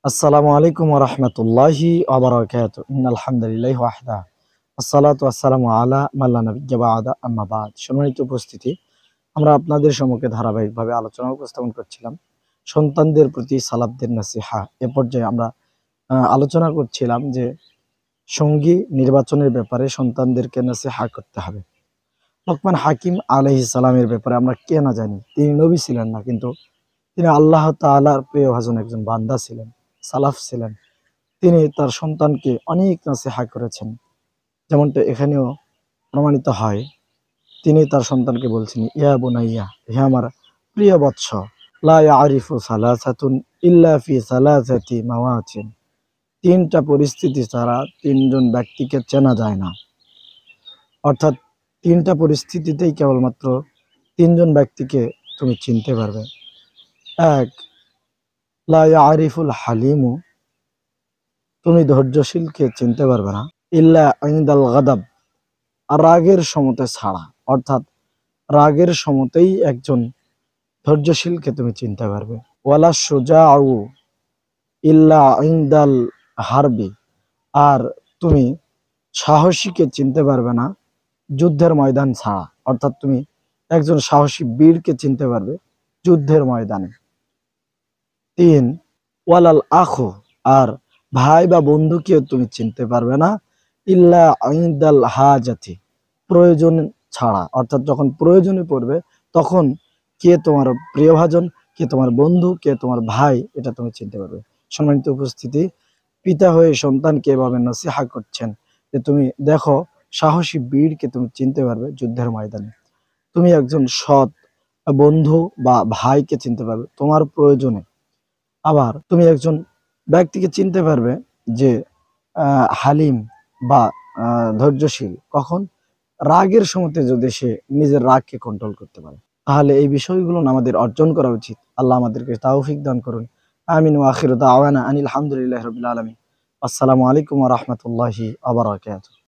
আসসালামু আলাইকুম ওয়া রাহমাতুল্লাহি ওয়া বারাকাতুহু। ইন্নাল হামদুলিল্লাহি ওয়াহদা ওয়াসসালাতু ওয়াসসালামু আলা মান লা নাবিয়্যা বা'দা আম্মা বা'দ। সম্মানিত উপস্থিতি, আমরা আপনাদের সম্মুখে ধারাবাহিকভাবে আলোচনা উপস্থাপন করছিলাম সন্তানদের প্রতি সালাফদের নসিহা। এ পর্যায়ে আমরা আলোচনা করছিলাম যে সঙ্গী নির্বাচনের ব্যাপারে সন্তানদেরকে নসিহা করতে হবে। লোকমান হাকিম আলাইহিস সালামের ব্যাপারে আমরা কে না জানি, তিনি নবী ছিলেন না, কিন্তু তিনি আল্লাহ তাআলার প্রিয়ভাজন একজন বান্দা ছিলেন, সালাফ ছিলেন। তিনি তার সন্তানকে অনেক নসিহা করেছেন, যেমনটা এখানেও প্রমাণিত হয়। তিনি তার সন্তানকে বলছেন, ইয়া বুনাইয়া, হে আমার প্রিয় বৎস, লা ইয়ারিফু সালাসাতুন ইল্লা ফি সালাসাতি মাওয়াতিন। তিনটা পরিস্থিতি ছাড়া তিনজন ব্যক্তিকে চেনা যায় না। অর্থাৎ তিনটা পরিস্থিতিতেই কেবলমাত্র তিনজন ব্যক্তিকে তুমি চিনতে পারবে। এক, লা ইয়ারিফুল হালিমু, তুমি ধৈর্যশীলকে চিনতে পারবে না। ইল্লা ইনদাল গাদাব, আর রাগের সমতে ছাড়া। অর্থাৎ রাগের সমতেই একজন ধৈর্যশীলকে তুমি চিনতে পারবে। ওয়ালা সুজাউ ইল্লা ইনদাল হারবি, আর তুমি সাহসীকে চিনতে পারবে না যুদ্ধের ময়দান ছাড়া। অর্থাৎ তুমি একজন সাহসী বীরকে চিনতে পারবে যুদ্ধের ময়দানে। তিন, ওয়ালাল আখু, আর ভাই বা বন্ধুকেও তুমি চিনতে পারবে না ইল্লা ইনদাল হাজাতি, প্রয়োজন ছাড়া। অর্থাৎ যখন প্রয়োজনে পড়বে তখন কে তোমার প্রিয়ভাজন, কে তোমার বন্ধু, কে তোমার ভাই, এটা তুমি চিনতে পারবে। সম্মানিত উপস্থিতি, পিতা হয়ে সন্তানকে এভাবে নসিহা করছেন যে তুমি দেখো, সাহসী বীরকে তুমি চিনতে পারবে যুদ্ধের ময়দানে। তুমি একজন সৎ বন্ধু বা ভাইকে চিনতে পারবে তোমার প্রয়োজনে। আবার তুমি একজন ব্যক্তিকে চিনতে পারবে যে হালিম বা ধৈর্যশীল, কখন? রাগের সময়তে যদি সে নিজের রাগকে কন্ট্রোল করতে পারে। তাহলে এই বিষয়গুলো আমাদের অর্জন করা উচিত। আল্লাহ আমাদেরকে তাওফিক দান করুন। আমিন ওয়া আখিরু দাওয়ানা আনিল হামদুলিল্লাহি রাব্বিল আলামিন। আসসালামু আলাইকুম ওয়া রাহমাতুল্লাহি ওয়া বারাকাতুহু।